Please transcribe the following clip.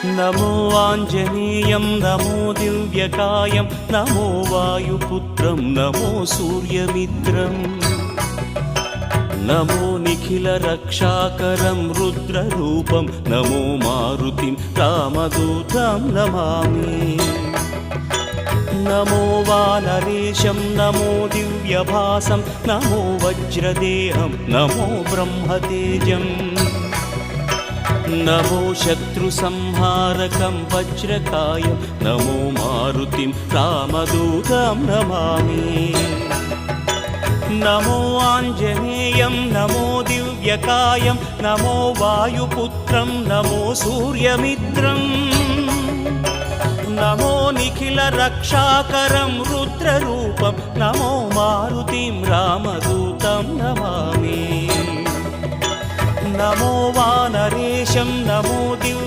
नमो आञ्जनेयं नमो दिव्यकायं नमो वायुपुत्रं नमो सूर्यमित्रम् नमो निखिलरक्षाकरं रुद्ररूपं नमो मारुतिं रामदूतं Namami नमो वानरेशं नमो दिव्यभासं नमो वज्रदेहं नमो ब्रह्मतेजम् नमो शत्रुसंहारकं वज्रकायं नमो मारुतिं रामदूतं Namami नमो आञ्जनेयं नमो दिव्यकायं नमो वायुपुत्रं नमो सूर्यमित्रम् नमो निखिलरक्षाकरं रुद्ररूपं नमो मारुतिं रामदूतं Namami नमो वानरेशं नमो Divya